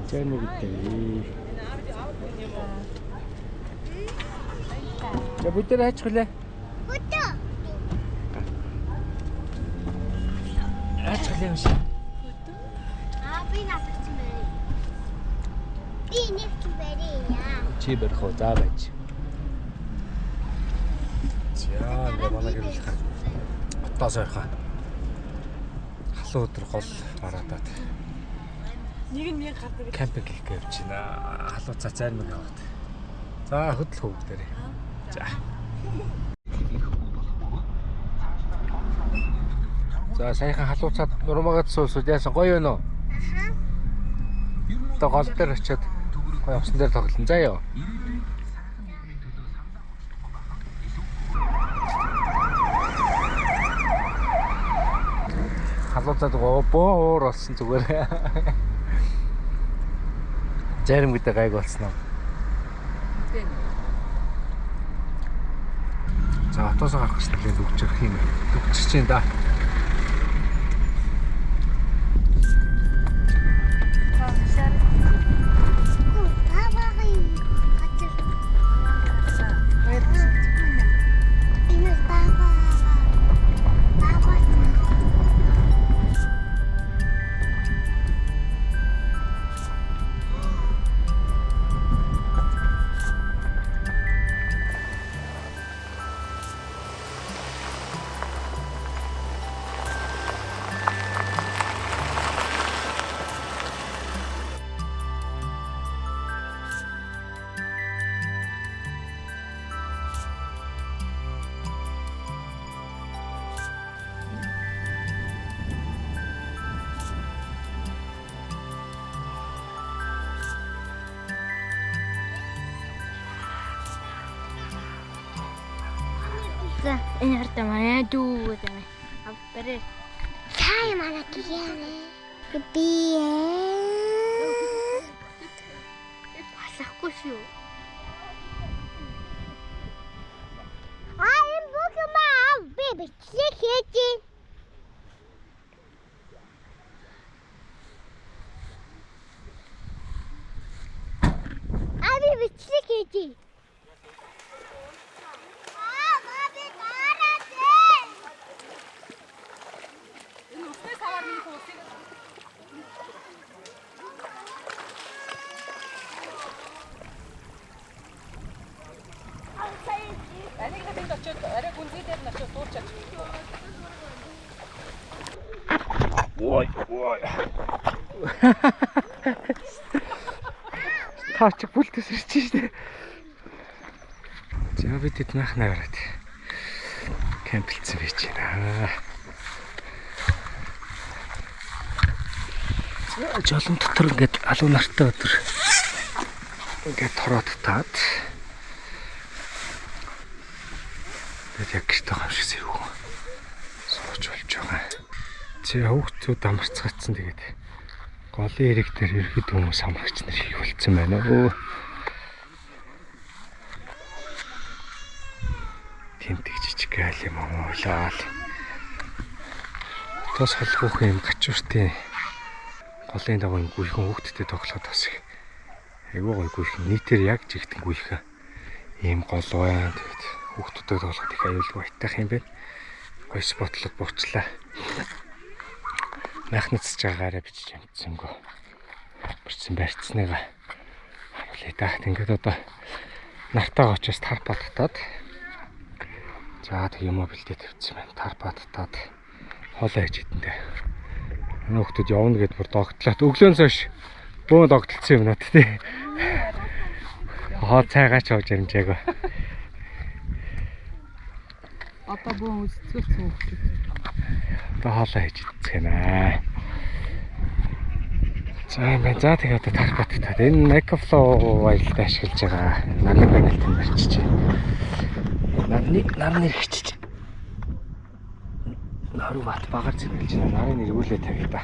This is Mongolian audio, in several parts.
Чайны гэдэг. За бид нар хаачих үлээ. Бүтэ. Хаачих үлээ юм шиг. Би надад ч мэй. Би нэг ч бэрээ яа. Чи барих уу заа байж. За ингээ манай гэрэл хаа. Отоос ойрхоо. Халуун өдөр гол бараадаад. Нэг нь яг гардаг. Кампинг хийх гэж явж байна. Халуун цацаар мөр яваад. За хөдөл хөвгдөрэй. За. За саяхан халуун цаад нурмагаад суусууд яасан гоё вэ нөө? Аха. Одоо гол дээр очиод гоё усан дээр тоглоно. За ёо. Халуун цаад боор болсон зүгээр. Зарим гэдэг гайг болсон уу? За отоос гарах гэсэн л дүгжих юм. Дүгжиж чинь да. За энэ харта манай дүү гэдэг. Авбарэ. Цай манай гиянэ. Би асахгүй шүү. Энэ бүкмаа би бичлэг хийж. Би бичлэг хийж. Анийг хэнд очиод арай гүнзгий дээр нь очиод дуурч чадчих. Ой. Таач бүлтэс ирчих штэ. За бид хэд махнаа гараад. Кемплцэн байж байна. Жолон дотор ингээд алуун нартай өдөр ингээд тороод таад. Тэгээд яг гэртээ хамшиг сэрүүг сууж болж байгаа. Чи хүүхдүүд амарцгаацсан тэгээд голын эрэг дээр ирэхэд хүмүүс хамрагч нар их болцсон байна өө. Тэмдэг жижиг айл юм оолаа. Тос холгох юм гачууртын голын даваа гүйхэн хүүхдтэй тоглоход бас их айгүй гоё гүйхэн нийтээр яг жигтэн гүйхэн ийм гол байна. Тэгээд хүүхдтэй тоглоход их аюулгүй байтах юм байна. Гоё спотлог буучлаа. Махнацж байгаараа бичиж юмцсангүй. Бэрцэн барьцсныгаа харуулъя да. Ингээд одоо нартаа очиж тарпа татаад. За тэг юм бэлдээ тавьчихсан байна. Тарпа татаад хоолоо хийж идэндээ. Манай хүүхдүүд явна гэдээ бүр догтлоод өглөөнөөс хойш бөө догтлцсон юм надад тий. Хоол цайгаач авч ирмжээгөө. Одоо бөө үзчихсэн хүүхдүүд. Одоо хоолоо хийж идцгэнэ. За тэгээ одоо тархат татаад энэ Microflow аялалд ашиглаж байгаа нарны панелтыг барьчих. Нарны хэрэгчиж. Наруу бат багаар зэмлэж байна. Нарын эргүүлээ тавья та.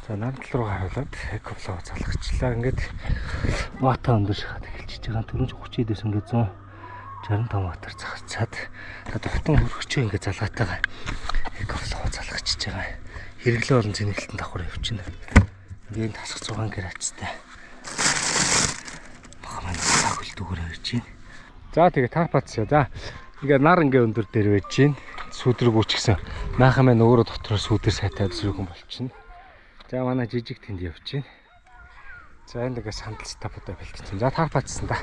За намтал руу харуулад Microflow залгачлаа. Ингээд вата өндөр шахаад эхэлчихэж байгаа. Түрүүн 30 дэс ингээд 100 65 мотор захарчаад одоо хутан хөргөчөө ингээ залгаатайгаа экофлоо залгачиж байгаа. Хэрэглээ болон зэнгэлтэн давхар явчихна. Ингээд тасах 6 градустай. Бахман хөлтөгөр байж байна. За тэгээ тарпацгаа. За ингээ нар ингээ өндөр дээр байж байна. Сүдрэг үчгсэн. Наахан маань өөрөө дотроо сүдэр сайтаад зүрхэн болчихно. За манай жижиг тэнд явж байна. За энэ ингээ сандал стапуудаа бэлтгэсэн. За тарпацсан да.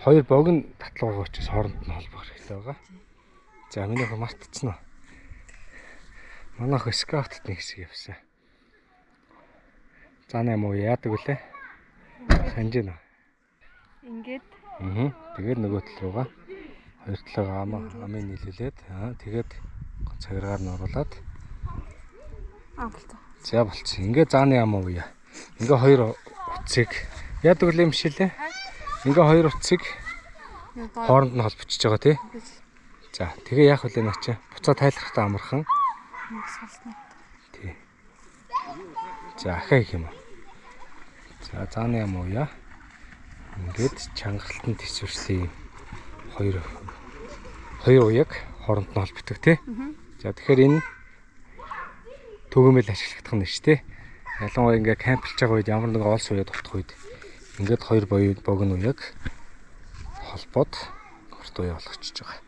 Хоёр богино татлуугаа очиж хооронд нь холбох хэрэгтэй байгаа. За миний хөө мартчихсан уу? Манайх скаутт нэг хэсэг явсан. За нэ муу яадаг үлээ? Санж гэнэ. Ингээд. Тэгээд нөгөө тал руугаа хоёр талаа амын нийлүүлээд тэгээд цагиргаар нь оруулаад болтой. За болчихсон. Ингээ зааны ам ууя. Ингээ хоёр утсыг яадаг үлээ юм шилээ? Ингээ хоёр утсыг хооронд нь холбочихж байгаа тий. За тэгээ яах вэ наа чи? Буцаа тайлахтаа амархан. Тий. За ахаа их юм уу? За зааны ам ууя. Ингээд чангалтанд төсвөрслийн хоёр уяг хооронд нь холбогддог тий. За тэгэхээр энэ төгөөмөл ашиглагдах нь шүү дээ. Ялангуяа ингээ камплж байгаа үед ямар нэг олс уяад утгах үед ингээд хоёр богино уяг холбоод урт уяа болгочихж байгаа.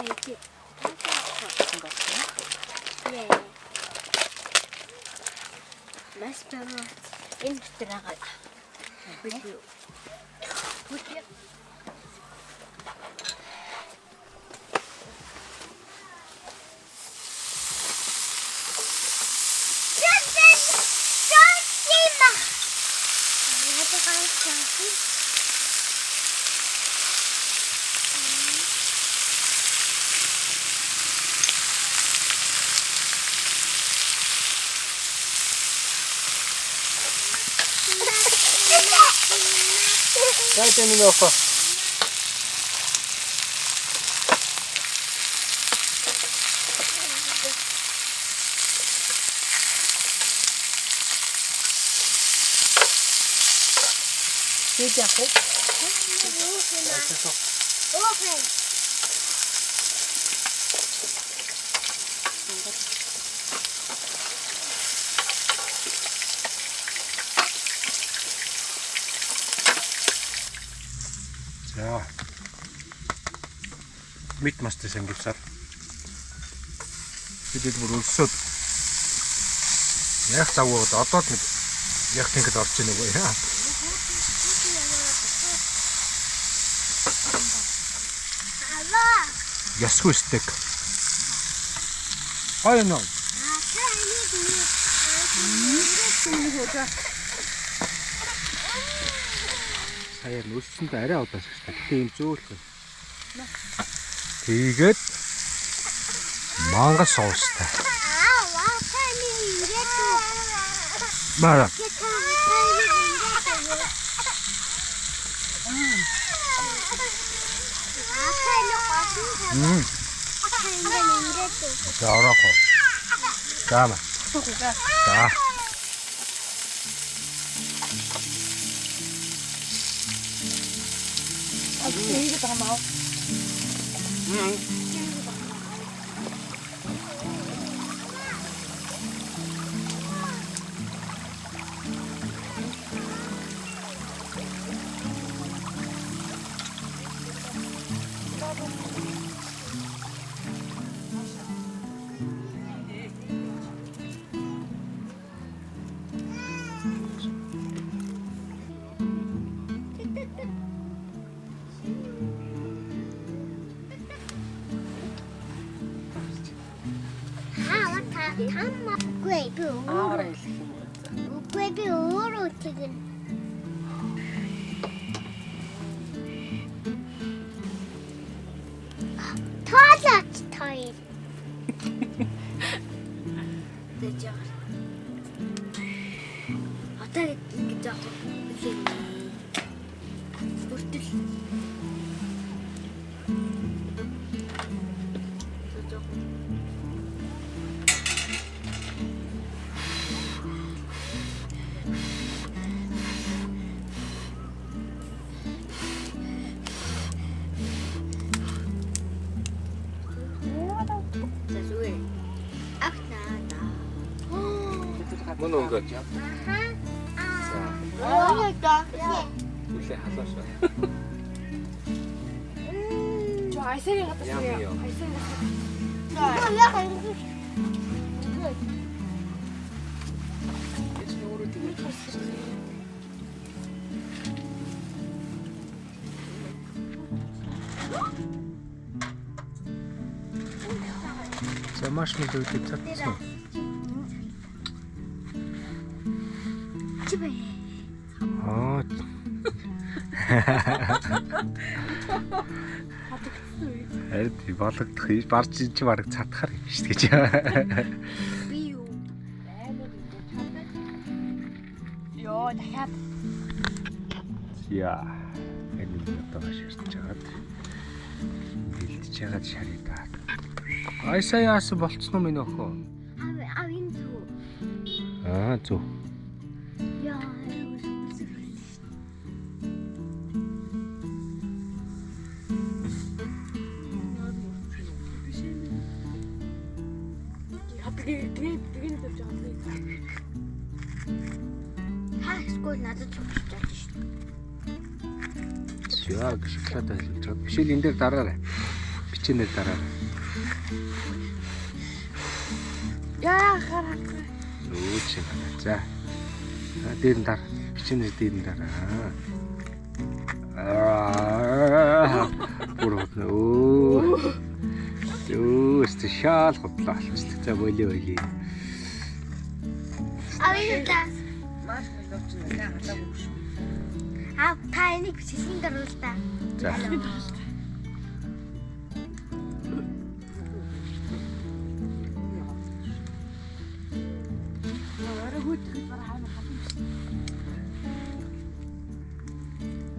이렇게 같은 거 같아요. 네. 맛있어요. Энэ дотор байгаа. 볼게요. 볼게요. Dajcie mi oko. Дээд яг уу? Окей. За. Мэд мастай самгивсаар. Бид бүр өлсөд. Яг завууд одоод нэг яг тэнгэл орж ийн үгүй яа. Ясгүй стек. Гоё нөө. Сая нүсэнд арай удааш гэж. Гэтэ юм зөөлхөн. Тэгээд мангас соустай. Мара. За орооко. Заама. За. Энийг таамаа. Үгүй би Аараа өөрөө. хэлэх юм уу? Үгүй би өөрөө тэгнэ. Тоолооч тойл. Тэгж яагаад. Одоо ингэж яах вэ? Бүртэл. Зэзүэ. Ахнаа. Мөн өнгөж. Өөрөөдөө. Үлээ халааш. Жоо айсарийн гадар Яам сая. ёо. Айсарийн гадар. Яг ингэ. Эцэг өөрөө тэгэж хэлсэн. За маршмеллоу гэж татсан. Чибэ. Аа. Харин болгох ийж барж чи бараг цатахаар юм шүү дээ гэж. Би юу? Йоо дахиад Яа. Энэ одоо ширтэж хагаад. Бэлдэж хагаад шарийдаа. Айсаа яасан болцсон уу минь өхөө? Ав энэ зү. Аа зү. Яа. тэгэн тавьж байгаа. Хаагсгүй надад зүгч тааж шүү. Яг шоколад хэлж байгаа. Бишэл энэ дээр дараарай. бичнээр дараа. Яа хараа. Нөө чи манай. За. Дээр нь дараа. Бичнээр дээр нь дараа. Бүрод нөө. Юуст шаал хотлоо алж. За болио. Авида. Маш нэг очно нэ хатаагүй шүү. Та энийг бичсэн дөрвөл та. За.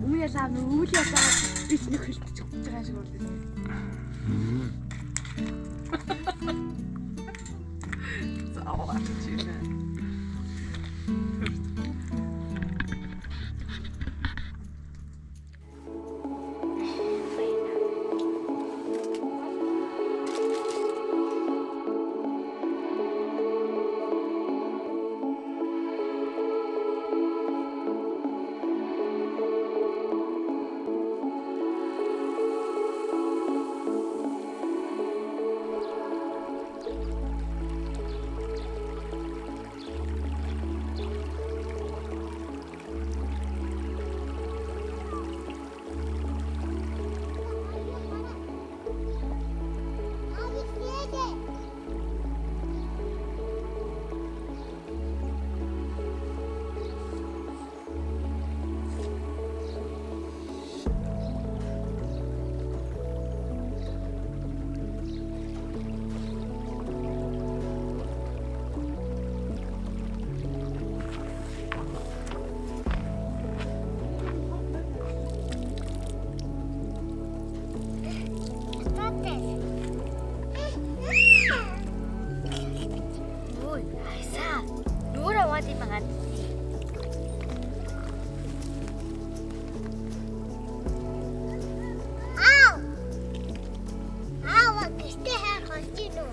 Үе лав үйл яваа бич нөхөлтөж байгаа шиг болдог. Заа чилээ. Ой, хайсаа. Нүүр аваад юм байгаа. Гэртээ хайх болж гин үү?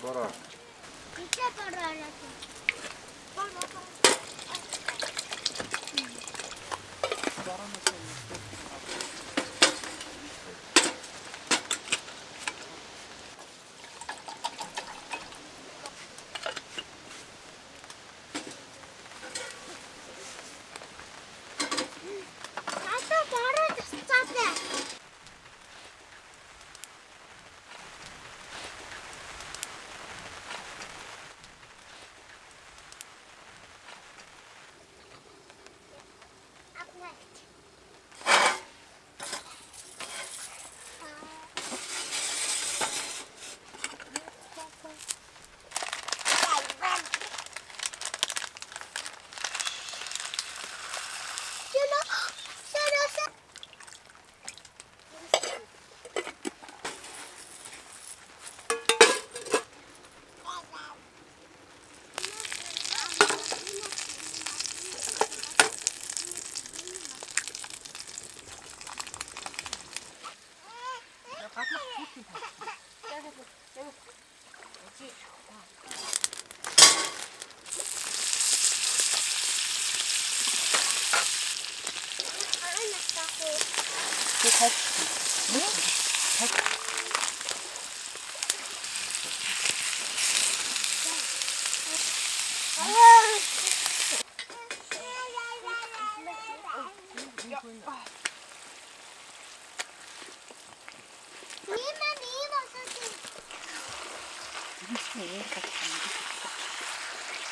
Бороо. Бичээ бороо.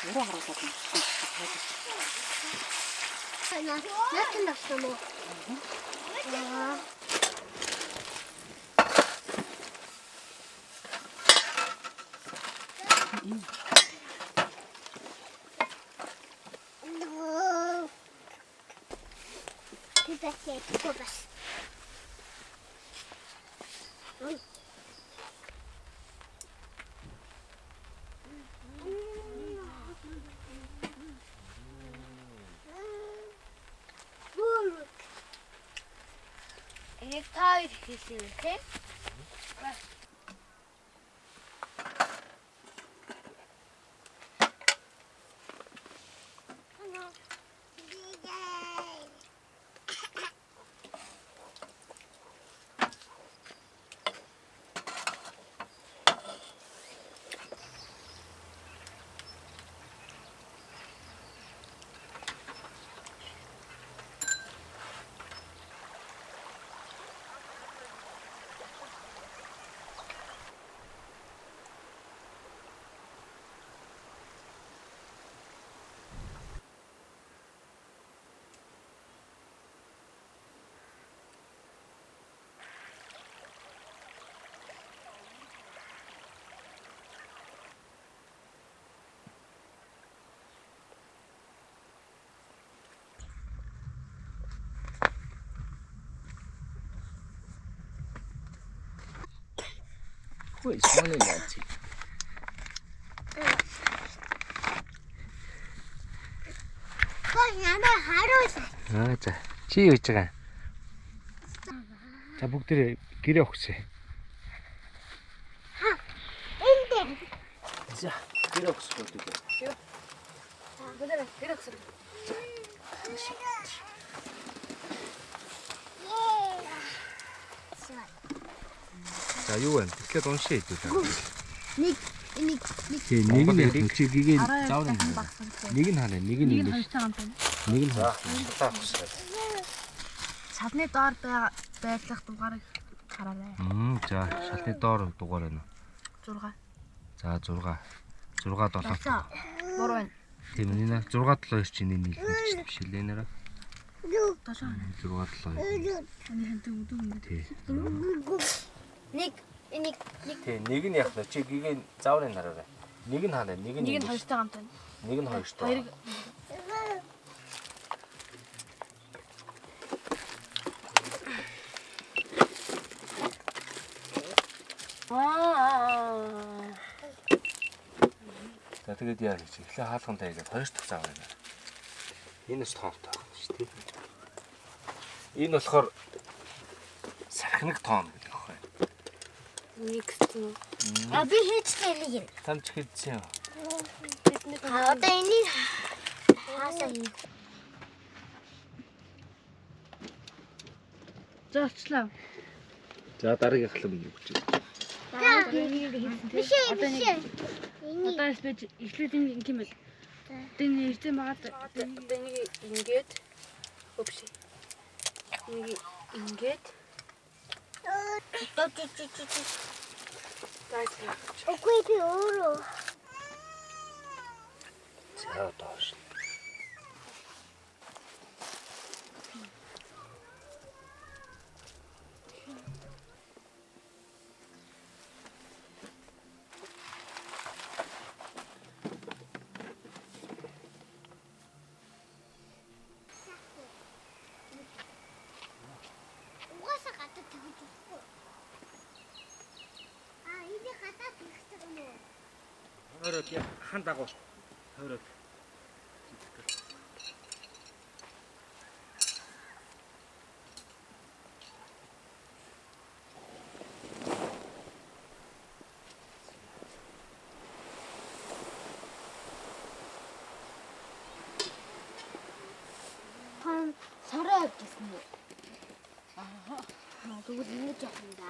Ураа хараасаад юм. Наатын авсан уу? Аа. Тэтэхээ төгөөс. Энийг таа хийсэн юм тий? Ой, соны наач. Намайг харуулсан. Аа за. Чи юу хийж байгаа? За бүгдээ гэрээ өгсэй. Энд. За, гэрээ өгсөй бүгдээ. Бүгд гэр өгсөн. За юу вэ? Тэгэхээр уншаа хэдүүлээ. Нэг Тий, нэг нь яг чи гигээ заавар юм. Нэг нь ханаа, нэг нь Нэг юм. хоёр цагаан байна. Нэг нь ханаа. Шалны доор байрлах дугаарыг хараарай. За, шалны доор дугаар байна. 6. За 6. 6 7. За. 3 байна. Тийм нэ 6 7 чинь нэг биш лээ нэрэ. 7. 6 7. Эний хэнтэй үдүү. Тий. Нэг Тий, нэг нь яг чи гигээ зааврын хараарай. Нэг нь ханаа, нэг нь Нэг нь хоёртой хамт байна. нэг нь хоёртой. Хоёрыг За тэгээд яа гэж эхлээ хаалган тайгаад хоёр дахь заавар байна. Энэ бас тоонтой байна шүү дээ. Энэ болохоор сархинаг тоон гэдэг аахгүй. А би хийчихсэн нэг юм. Там ч хийдсэн юм. Одоо энийг хаасаа юм. зоочлаа. За дараагийн халам юу гэж байна? Биш ээ, биш ээ. Одоо эсвэл эхлээд энэ юм бэл. Тэний эрдэм байгаа. Одоо энийг ингээд өвш. Энийг ингээд Окей би өөрөө. За доош. Угаасаа гадаад тэгж өгөхгүй. Энийг гадаад тэгэх юм уу? Хойроод хан дагуу. Хойроод. Сараа авчихсан уу? Тэгвэл ингэж явах юм да.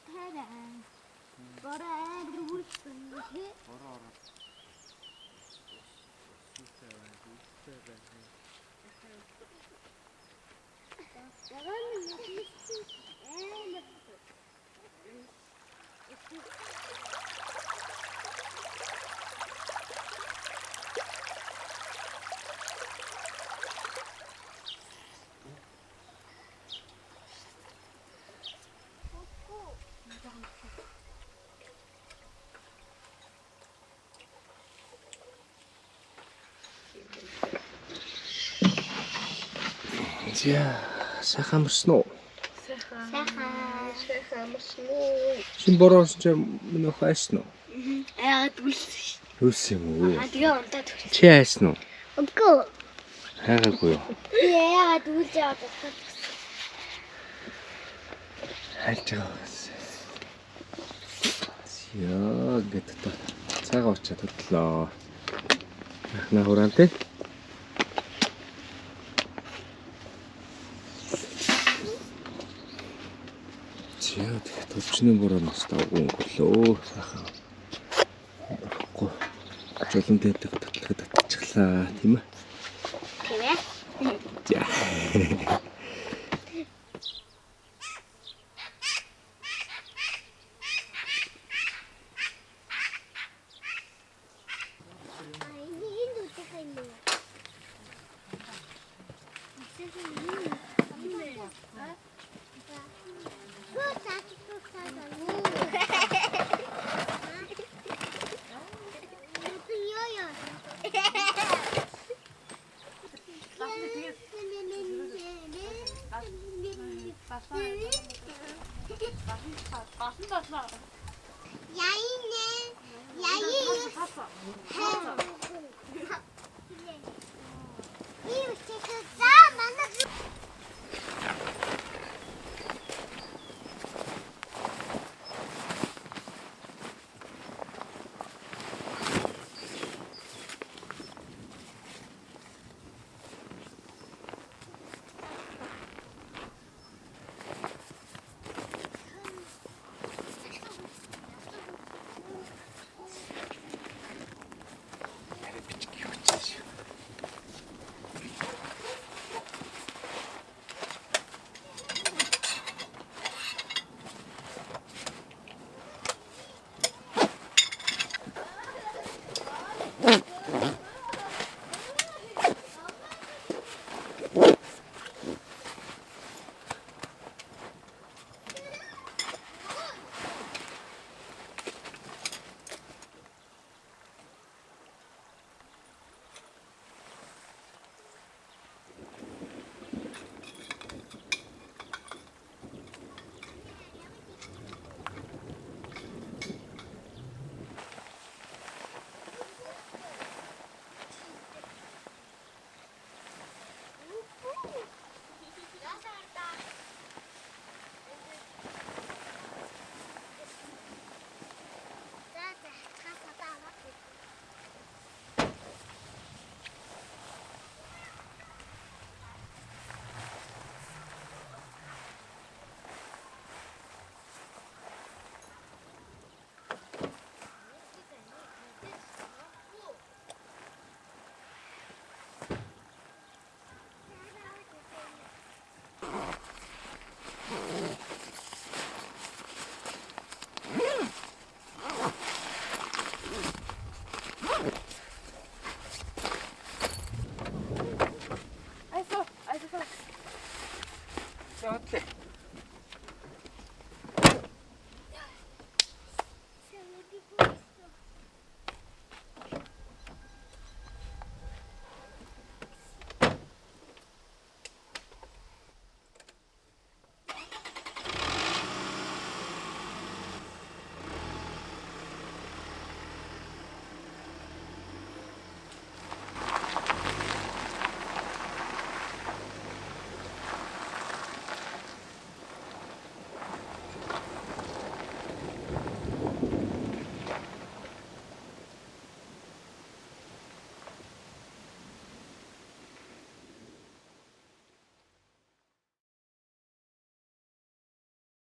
타라. 뭐라 누구 싶은데? 나가는 무슨 За сайхан амарсан уу? сайхан Шин бороосон чи минь хайсан уу? яагаад үлсэн. Хөөс юм уу? Тэгээ унтаад Чи хайсан уу? үгүй. Хайгаагүй юу? Яагаад үлж яваад байна? Хайлж байгаа бас. Яа гэдэг та цагаан уучаад хөдлөө. Ахна хураан тий. Яа тэгээд төвчний борооноос тавгүй өнгөлөө. Сайхан. Орохгүй. Жолон дээдэг татлагад татчихлаа тийм ээ. Тийм ээ. За. 야이네. 야이. 이거 지금 나 만나.